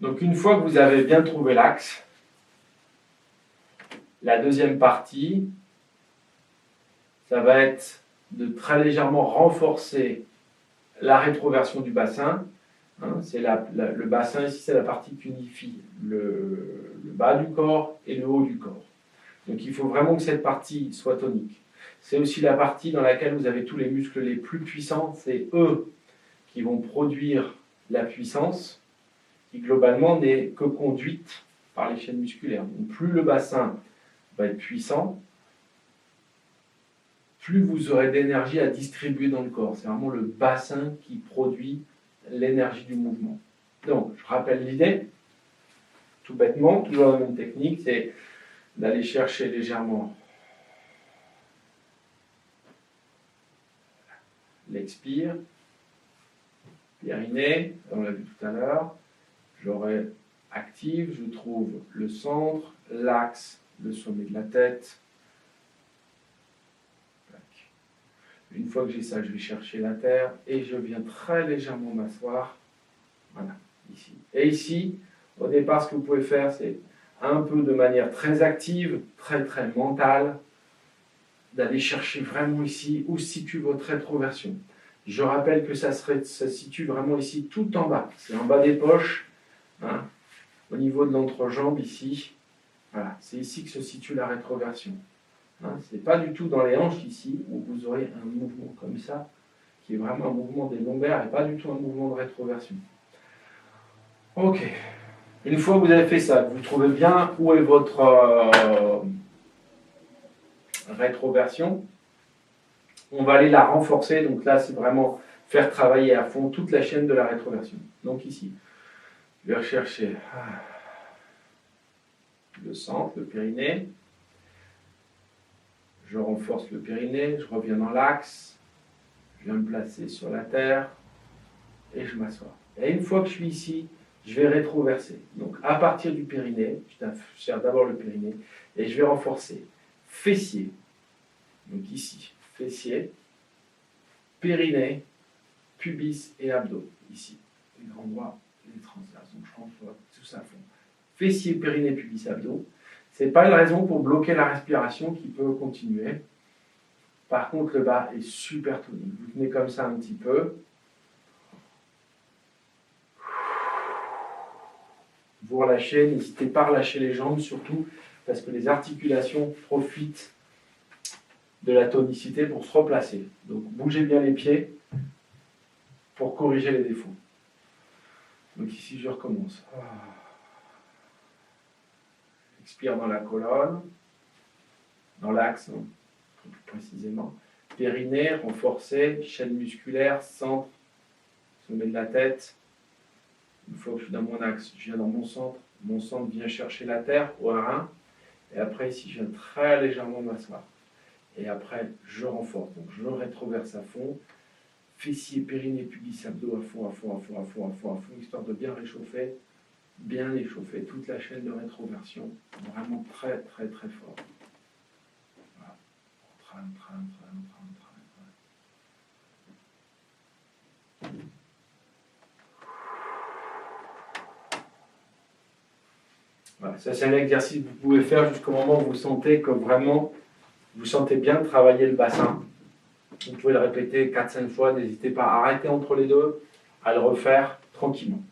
Donc une fois que vous avez bien trouvé l'axe, la deuxième partie, ça va être de très légèrement renforcer la rétroversion du bassin. C'est le bassin ici, c'est la partie qui unifie le bas du corps et le haut du corps. Donc il faut vraiment que cette partie soit tonique. C'est aussi la partie dans laquelle vous avez tous les muscles les plus puissants. C'est eux qui vont produire la puissance, qui globalement n'est que conduite par les chaînes musculaires. Donc plus le bassin va être puissant, plus vous aurez d'énergie à distribuer dans le corps. C'est vraiment le bassin qui produit l'énergie du mouvement. Donc, je rappelle l'idée, tout bêtement, toujours la même technique, c'est d'aller chercher légèrement l'expire, périnée, on l'a vu tout à l'heure, j'aurai active, je trouve le centre, l'axe, le sommet de la tête. Une fois que j'ai ça, je vais chercher la terre et je viens très légèrement m'asseoir. Voilà, ici. Et ici, au départ, ce que vous pouvez faire, c'est un peu de manière très active, très très mentale, d'aller chercher vraiment ici où se situe votre rétroversion. Je rappelle que ça se situe vraiment ici, tout en bas. C'est en bas des poches, au niveau de l'entrejambe ici. Voilà, c'est ici que se situe la rétroversion. Ce n'est pas du tout dans les hanches ici, où vous aurez un mouvement comme ça, qui est vraiment un mouvement des lombaires et pas du tout un mouvement de rétroversion. Ok. Une fois que vous avez fait ça, vous trouvez bien où est votre rétroversion, on va aller la renforcer. Donc là, c'est vraiment faire travailler à fond toute la chaîne de la rétroversion. Donc ici, je vais rechercher le centre, le périnée. Je renforce le périnée, je reviens dans l'axe, je viens me placer sur la terre et je m'assois. Et une fois que je suis ici, je vais rétroverser. Donc à partir du périnée, je cherche d'abord le périnée et je vais renforcer fessier. Donc ici, fessier, périnée, pubis et abdos. Ici, les grands bras, les transverses. Donc je renforce tout ça à fond. Fessier, périnée, pubis, abdos. Ce n'est pas une raison pour bloquer la respiration qui peut continuer. Par contre, le bas est super tonique. Vous tenez comme ça un petit peu. Vous relâchez, n'hésitez pas à relâcher les jambes, surtout parce que les articulations profitent de la tonicité pour se replacer. Donc bougez bien les pieds pour corriger les défauts. Donc ici, je recommence. Expire dans la colonne, dans l'axe, plus précisément. Périnée, renforcé, chaîne musculaire, centre, sommet de la tête. Une fois que je suis dans mon axe, je viens dans mon centre vient chercher la terre au rein, et après ici, je viens très légèrement m'asseoir. Et après, je renforce, donc je rétroverse à fond, fessier, périnée, pubis, abdos à fond, à fond, à fond, à fond, à fond, à fond, histoire de bien réchauffer toute la chaîne de rétroversion, vraiment très, très, très fort. Voilà. Train. Voilà. Ça, c'est un exercice que vous pouvez faire jusqu'au moment où vous sentez que vraiment, vous sentez bien travailler le bassin. Vous pouvez le répéter 4-5 fois, n'hésitez pas à arrêter entre les deux, à le refaire tranquillement.